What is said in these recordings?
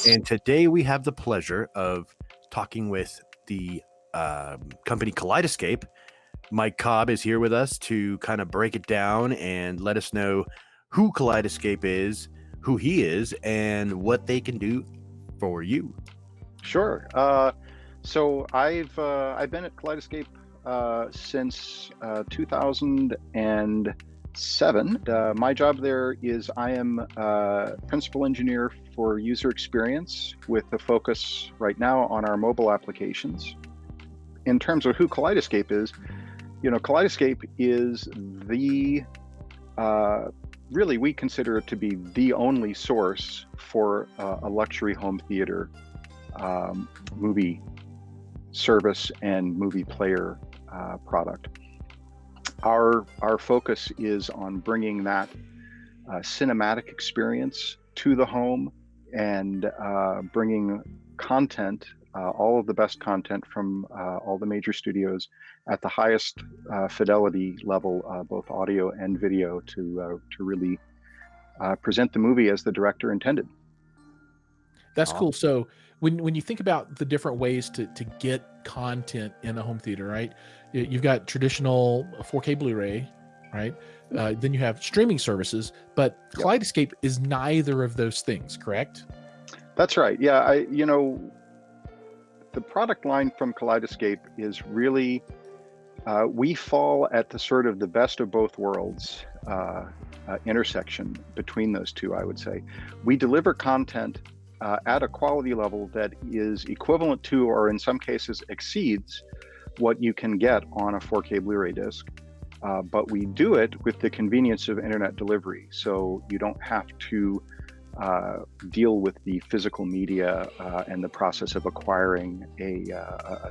And today we have the pleasure of talking with the company Kaleidescape. Mike Cobb is here with us to kind of break it down and let us know who Kaleidescape is, who he is, and what they can do for you. Sure. So I've been at Kaleidescape since 2007. My job there is I am principal engineer for user experience with a focus right now on our mobile applications. In terms of who Kaleidescape is, Kaleidescape is the really, we consider it to be the only source for a luxury home theater movie service and movie player product. Our focus is on bringing that cinematic experience to the home and bringing content, all of the best content from all the major studios at the highest fidelity level, both audio and video, to really present the movie as the director intended. That's cool. So when you think about the different ways to get content in a home theater, right? You've got traditional 4K Blu-ray, right? Then you have streaming services, but Kaleidescape is neither of those things, correct? That's right. Yeah, the product line from Kaleidescape is really, we fall at the sort of the best of both worlds intersection between those two, I would say. We deliver content at a quality level that is equivalent to, or in some cases exceeds, what you can get on a 4K Blu-ray disc. But we do it with the convenience of internet delivery. So you don't have to deal with the physical media and the process of acquiring a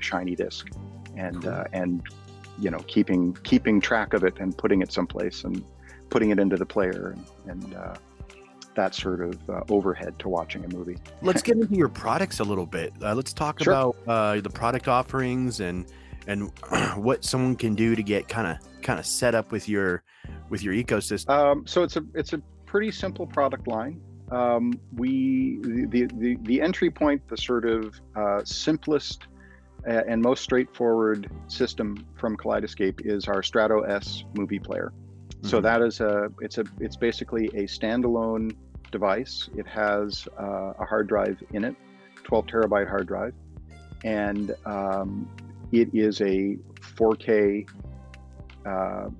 shiny disc and keeping track of it and putting it someplace and putting it into the player and that sort of overhead to watching a movie. Let's get into your products a little bit. Let's talk about the product offerings and what someone can do to get kind of set up with your ecosystem. So it's a pretty simple product line. The entry point, the sort of simplest and most straightforward system from Kaleidescape is our Strato S movie player. Mm-hmm. So that is it's basically a standalone device. It has a hard drive in it, 12 terabyte hard drive, and it is a 4K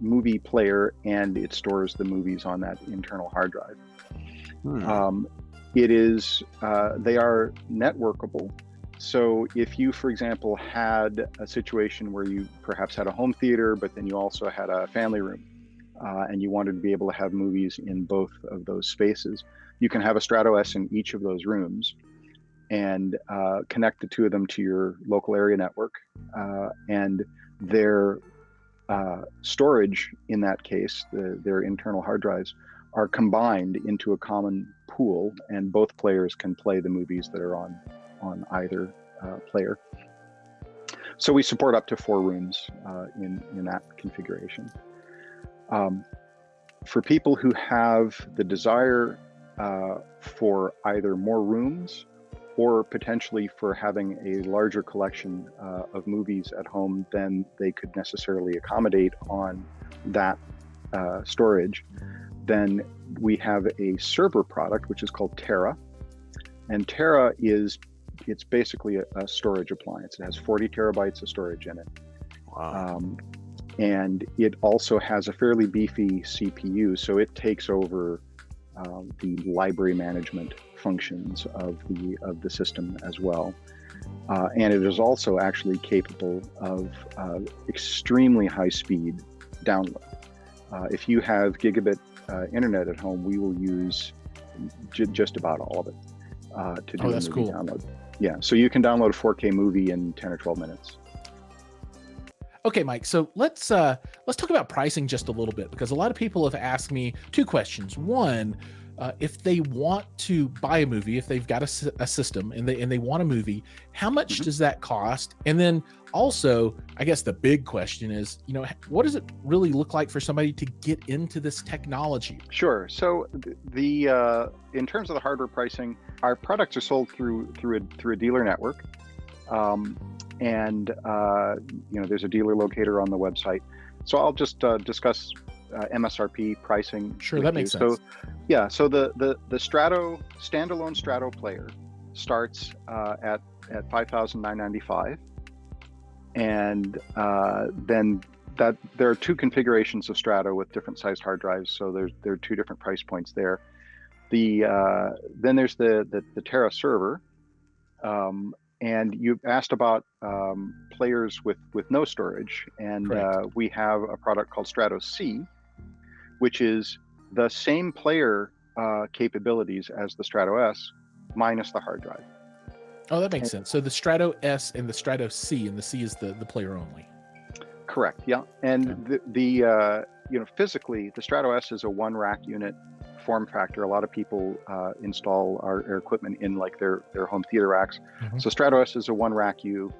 movie player, and it stores the movies on that internal hard drive. It is they are networkable. So if you, for example, had a situation where you perhaps had a home theater, but then you also had a family room, and you wanted to be able to have movies in both of those spaces, you can have a Strato S in each of those rooms and connect the two of them to your local area network, and their storage, in that case, their internal hard drives, are combined into a common pool, and both players can play the movies that are on either player. So we support up to 4 rooms in that configuration. For people who have the desire for either more rooms or potentially for having a larger collection of movies at home than they could necessarily accommodate on that storage, then we have a server product which is called Terra. And Terra it's basically a storage appliance. It has 40 terabytes of storage in it. Wow. And it also has a fairly beefy CPU, so it takes over the library management functions of the system as well. And it is also actually capable of extremely high speed download. If you have gigabit internet at home, we will use just about all of it to do a movie download. Yeah, so you can download a 4K movie in 10 or 12 minutes. Okay, Mike, so let's talk about pricing just a little bit, because a lot of people have asked me 2 questions. One, if they want to buy a movie, if they've got a system and they want a movie, how much does that cost? And then also, I guess the big question is, what does it really look like for somebody to get into this technology? Sure. So the in terms of the hardware pricing, our products are sold through a dealer network, and there's a dealer locator on the website. So I'll just discuss MSRP pricing. Sure, that makes sense. So yeah, so the Strato standalone Strato player starts at $5,995, and then there are two configurations of Strato with different sized hard drives. So there are two different price points there. Then there's the Terra server, and you asked about players with no storage, and we have a product called Strato C, which is the same player capabilities as the Strato S minus the hard drive. Oh, that makes sense. So the Strato S and the Strato C, and the C is the player only. Correct. Yeah, and physically, the Strato S is a one rack unit form factor. A lot of people install our equipment in like their home theater racks. So Strato S is a one rack U.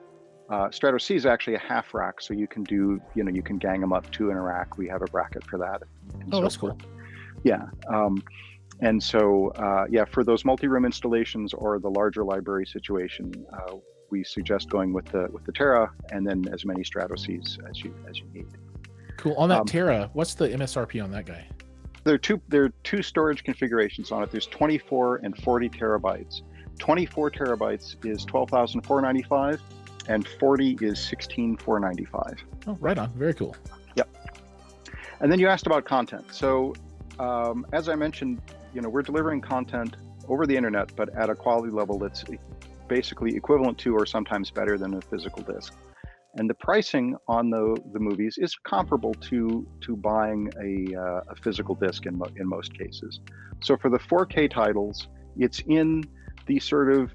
Strato C is actually a half rack, so you can do, you can gang them up two in a rack. We have a bracket for that. Oh, that's cool. Yeah. And so, for those multi-room installations or the larger library situation, we suggest going with the Terra, and then as many Strato Cs as you need. Cool. On that Terra, what's the MSRP on that guy? There are two storage configurations on it. There's 24 and 40 terabytes. 24 terabytes is $12,495, and 40 is $16,495. Oh, right on. Very cool. Yep. And then you asked about content. So, as I mentioned, we're delivering content over the internet, but at a quality level that's basically equivalent to or sometimes better than a physical disc. And the pricing on the movies is comparable to buying a physical disc in most cases. So for the 4K titles, it's in the sort of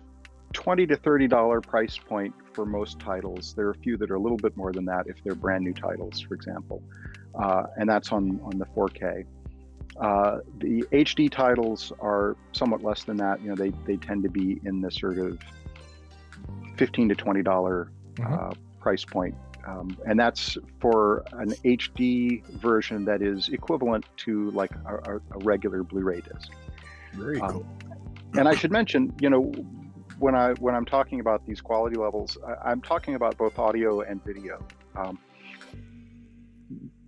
$20 to $30 price point for most titles. There are a few that are a little bit more than that if they're brand new titles, for example, and that's on the 4K. The HD titles are somewhat less than that. They tend to be in the sort of $15 to $20 price point, and that's for an HD version that is equivalent to like a regular Blu-ray disc. Very cool. And I should mention, when I'm talking about these quality levels, I'm talking about both audio and video.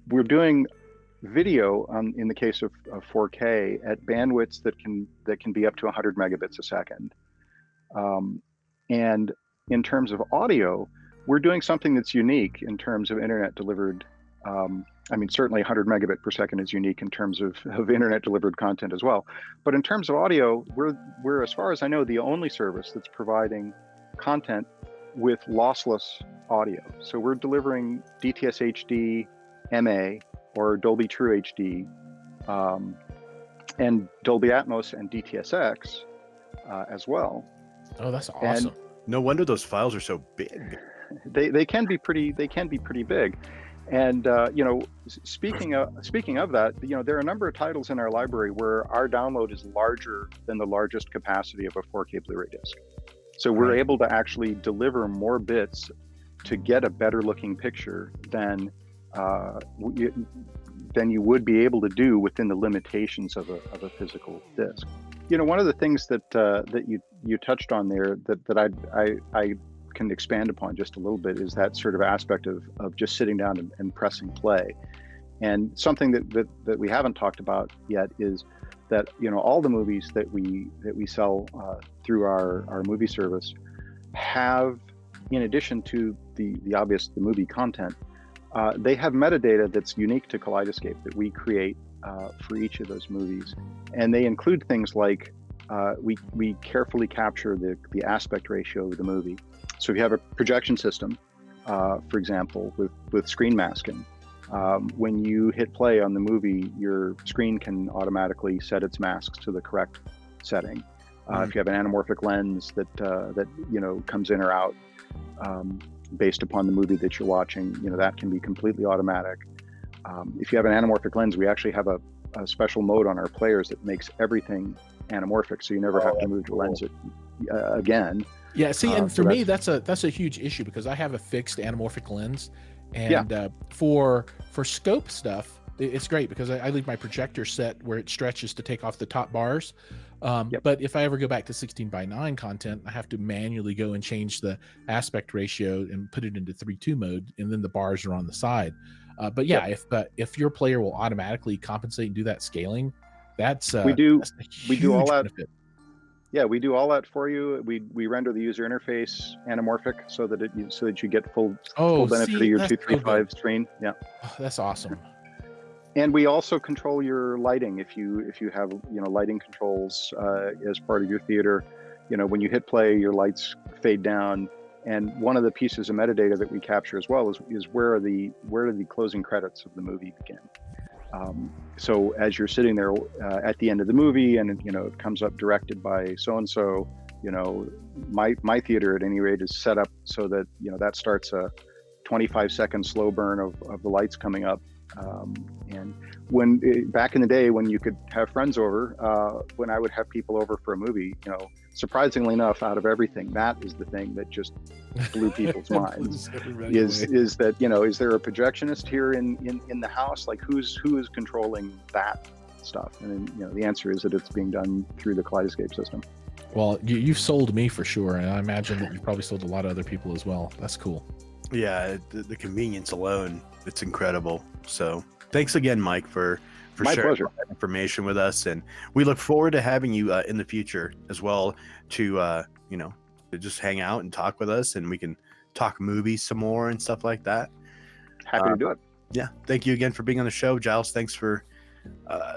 We're doing video in the case of 4K at bandwidths that can be up to 100 megabits a second. And in terms of audio, we're doing something that's unique in terms of internet delivered. Certainly 100 megabit per second is unique in terms of internet delivered content as well. But in terms of audio, we're, as far as I know, the only service that's providing content with lossless audio. So we're delivering DTS HD, MA, or Dolby True HD, and Dolby Atmos and DTSX as well. Oh, that's awesome. And no wonder those files are so big. They can be pretty big. And speaking of that, there are a number of titles in our library where our download is larger than the largest capacity of a 4K Blu-ray disc. So we're able to actually deliver more bits to get a better looking picture than you would be able to do within the limitations of a physical disc. One of the things that you touched on there that I can expand upon just a little bit is that sort of aspect of just sitting down and pressing play. And something that we haven't talked about yet is that all the movies that we sell through our movie service have, in addition to the obvious movie content, they have metadata that's unique to Kaleidescape that we create for each of those movies, and they include things like we carefully capture the aspect ratio of the movie. So if you have a projection system, for example, with screen masking, when you hit play on the movie, your screen can automatically set its masks to the correct setting. If you have an anamorphic lens that comes in or out based upon the movie that you're watching, that can be completely automatic. If you have an anamorphic lens, we actually have a a special mode on our players that makes everything anamorphic, so you never have to move the lens again. Yeah, see, and So for me, that's a huge issue because I have a fixed anamorphic lens, and for scope stuff, it's great because I leave my projector set where it stretches to take off the top bars. But if I ever go back to 16:9 content, I have to manually go and change the aspect ratio and put it into 3:2 mode, and then the bars are on the side. But yeah, if your player will automatically compensate and do that scaling, that's we do all that. Benefit. Yeah, we do all that for you. We render the user interface anamorphic so that you get full benefit of your 235 screen. Yeah, that's awesome. And we also control your lighting if you have lighting controls as part of your theater. When you hit play, your lights fade down. And one of the pieces of metadata that we capture as well is where do the closing credits of the movie begin. So as you're sitting there at the end of the movie, and it comes up directed by so and so, my theater at any rate is set up so that that starts a 25-second slow burn of the lights coming up. And back in the day when you could have friends over, when I would have people over for a movie, surprisingly enough, out of everything, that is the thing that just blew people's minds. Is that is there a projectionist here in the house? Like who is controlling that stuff? And then, the answer is that it's being done through the Kaleidescape system. Well, you've sold me for sure, and I imagine that you've probably sold a lot of other people as well. That's cool. Yeah, the convenience alone, it's incredible. So thanks again, Mike, for sharing that information with us, and we look forward to having you in the future as well to just hang out and talk with us, and we can talk movies some more and stuff like that. Happy to do it. Yeah, thank you again for being on the show, Giles. Thanks for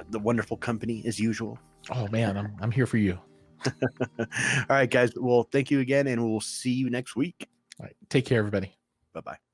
the wonderful company as usual. Oh man, I'm here for you. All right, guys. Well, thank you again, and we'll see you next week. All right, take care, everybody. Bye-bye.